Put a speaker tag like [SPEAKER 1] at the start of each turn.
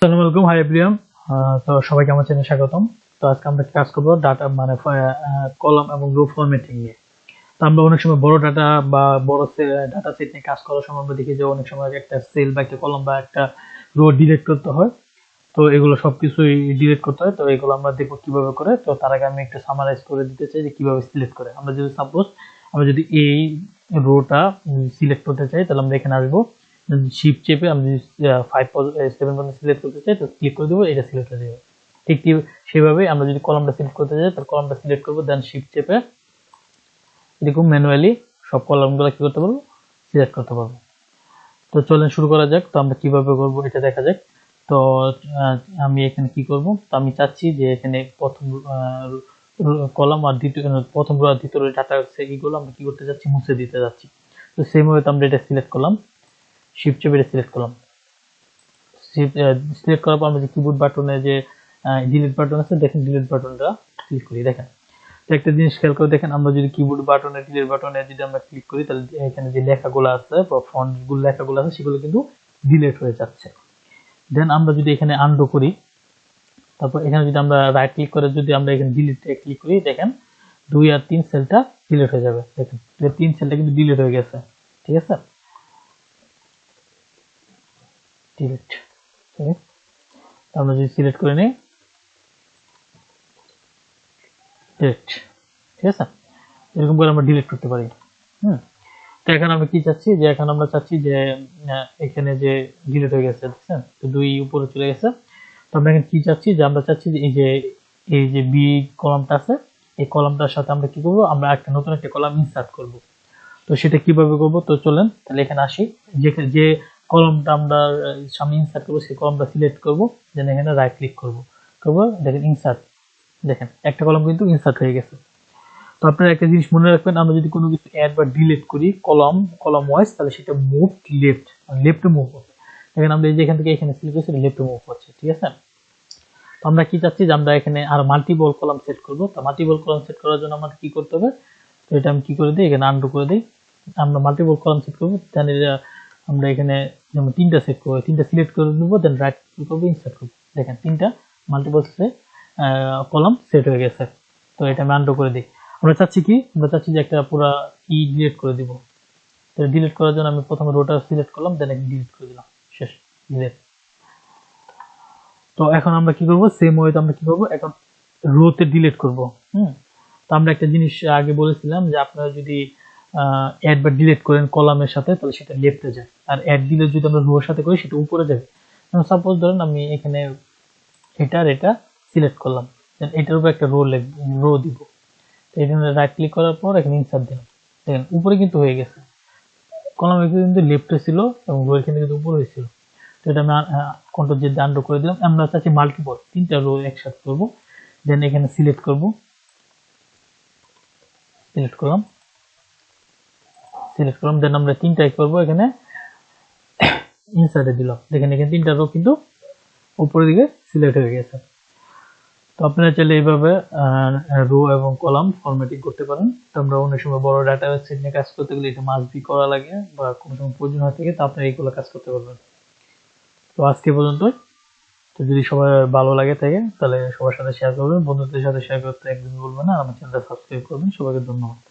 [SPEAKER 1] আসসালামু আলাইকুম, hi everyone. তো সবাইকে আমার চ্যানেলে স্বাগতম। তো আজকে আমরা কাজ করব ডাটা মানে কলাম এবং রো ফরম্যাটিং নিয়ে। তো আমরা অনেক সময় বড় ডাটা বা বড় ডাটা সেট নিয়ে কাজ করার সময় আমরা দেখি যে অনেক সময় একটা সেল বা একটা কলাম বা একটা রো ডিলিট করতে হয়। তো এগুলো সবকিছুই ডিলিট করতে হয়। তো এগুলো আমরা দেখব কিভাবে করে। তো তার আগে আমি একটু সামারাইজ করে দিতে চাই যে কিভাবে সিলেক্ট করে। আমরা যদি সাপোজ আমরা যদি এই রোটা সিলেক্ট করতে চাই, তাহলে আমরা এখানে আসবো, শিফট চেপে আমি যদি 5-7 পর্যন্ত সিলেক্ট করতে চাই তো ক্লিক করে দেবো, এটা সিলেক্ট হয়ে যাবে। ঠিক সেভাবে আমরা যদি কলামটা সিলেক্ট করতে চাই তাহলে কলামটা সিলেক্ট করবো, দেন শিফট চেপে এরকম ম্যানুয়ালি সব কলামগুলো কি করতে পারবো, সিলেক্ট করতে পারবো। তো চলেন শুরু করা যাক। তো আমরা কিভাবে করব এটা দেখা যাক। তো আমি এখানে কি করব, তো আমি চাচ্ছি যে এখানে প্রথম কলাম আর দ্বিতীয় প্রথম রো আর দ্বিতীয় রো ডাটা আছে, এইগুলো আমরা কি করতে যাচ্ছি, মুছে দিতে যাচ্ছি। তো সেম ওয়েতে আমরা এটা সিলেক্ট করলাম, শিফট চেপে এটা সিলেক্ট করলাম। সিলেক্ট করার পর আমরা যে কিবোর্ড বাটনে যে ডিলিট বাটন আছে, দেখেন ডিলিট বাটনটা ক্লিক করি। দেখেন তো একটা জিনিস খেয়াল করে দেখেন, আমরা যদি কিবোর্ড বাটনে ডিলিট বাটনে যদি আমরা ক্লিক করি তাহলে এখানে যে লেখাগুলো আছে বা ফন্টগুলো লেখাগুলো আছে সেগুলো কিন্তু ডিলিট হয়ে যাচ্ছে। দেন আমরা যদি এখানে আনডু করি, তারপর এখানে যদি আমরা রাইট ক্লিক করে যদি আমরা এখানে ডিলিট এ ক্লিক করি, দেখেন 2 আর 3 সেলটা ডিলিট হয়ে যাবে। দেখেন 3 সেলটা কিন্তু ডিলিট হয়ে গেছে। ঠিক আছে, ডিলিট। আমরা যদি সিলেক্ট করে নিই, ডিলিট। ঠিক আছে, এরকম করে আমরা ডিলিট করতে পারি। তো এখন আমরা কি চাচ্ছি, যে এখন আমরা চাচ্ছি যে এখানে যে ডিলিট হয়ে গেছে, দেখছেন তো 2 উপরে চলে গেছে। তো আমরা এখন কি চাচ্ছি, যে আমরা চাচ্ছি যে এই যে বি কলামটা আছে, এই কলামটার সাথে আমরা কি করব, আমরা একটা নতুন একটা কলাম ইনসার্ট করব। তো সেটা কিভাবে করব, তো চলেন তাহলে এখানে আসি। যে কলামটা আমরা সামনে ইনসার্ট করব সেই কলামটা সিলেক্ট করব, দেন এখানে রাইট ক্লিক করব, দেখেন ইনসার্ট, দেখেন একটা কলাম কিন্তু ইনসার্ট হয়ে গেছে। তো আপনারা একটা জিনিস মনে রাখবেন, আমরা যদি কোনো কিছু অ্যাড বা ডিলিট করি কলাম ওয়াইজ, তাহলে সেটা মুভ লেফটে মুভ হবে। দেখেন আমরা এই যে এখান থেকে এখানে সিলেক্ট করছি, লেফটে মুভ হচ্ছে। ঠিক আছে, তো আমরা কি চাচ্ছি যে আমরা এখানে আর মাল্টিপল কলাম সেট করব। তো মাল্টিপল কলাম সেট করার জন্য আমাদের কি করতে হবে, তো এটা আমি কি করে দিই, এখানে আনডু করে দিই। আমরা মাল্টিপল কলাম সেট করব, দেন আমরা এখানে যেমন 3টা সেট করব, 3টা সিলেক্ট করে নেব, দেন রাইট ক্লিক করব, ইনসার্ট করব। দেখেন 3টা মাল্টিপল কলাম সেট হয়ে গেছে। তো এটা আমি আনডু করে দিই। আমরা চাচ্ছি কি, আমরা চাচ্ছি যে একটা পুরো ডিলিট করে দিব। তো ডিলিট করার জন্য আমি প্রথমে রোটা সিলেক্ট করলাম, দেন ডিলিট করে দিলাম, শেষ, ডিলিট। তো এখন আমরা কি করব, সেম ওয়েতে আমরা কি করব, এখন রোতে ডিলিট করব। তো আমরা একটা জিনিস আগে বলেছিলাম যে আপনারা যদি অ্যাড বা ডিলিট করেন কলামের সাথে, তাহলে সেটা লেফটে যায়, আর অ্যাড ডিলিট যদি আমরা রোর সাথে করি সেটা উপরে যাবে। সাপোজ ধরেন আমি এখানে এটা সিলেক্ট করলাম, দেন এটার উপর একটা রো দিব। তো এখানে রাইট ক্লিক করার পর এখানে ইনসার্ট দিলাম, দেখেন উপরে কিন্তু হয়ে গেছে। কলাম কিন্তু লেফটে ছিল এবং রো এখানে কিন্তু উপরে হয়েছিল। তো এটা আমি কন্ট্রোল জেড দিয়ে আনডু করে দিলাম। আমরা চাচ্ছি মাল্টিপল 3টা রো একসাথে করব, দেন এখানে সিলেক্ট করব, সিলেক্ট করলাম, দেন আমরা 3টাই করব, এখানে ইনসার্টে দিলাম। দেখেন এখানে 3টা রো কিন্তু উপরের দিকে সিলেক্ট হয়ে গেছে। তো আপনারা চাইলে এইভাবে রো এবং কলাম ফরম্যাটিং করতে পারেন। তো আমরা অনেক সময় বড় ডাটা সেট নিয়ে কাজ করতে গেলে এটা মাস্ট বি করা লাগে, বা কোনো সময় প্রয়োজন হয়ে থাকে, তো আপনারা এইগুলো কাজ করতে পারবেন। তো আজকে পর্যন্ত। তো যদি সবার ভালো লাগে থাকে তাহলে সবার সাথে শেয়ার করবেন, বন্ধুদের সাথে শেয়ার করতে একদমই ভুলবেন না। আমার চ্যানেলটা সাবস্ক্রাইব করবেন। সবাইকে ধন্যবাদ।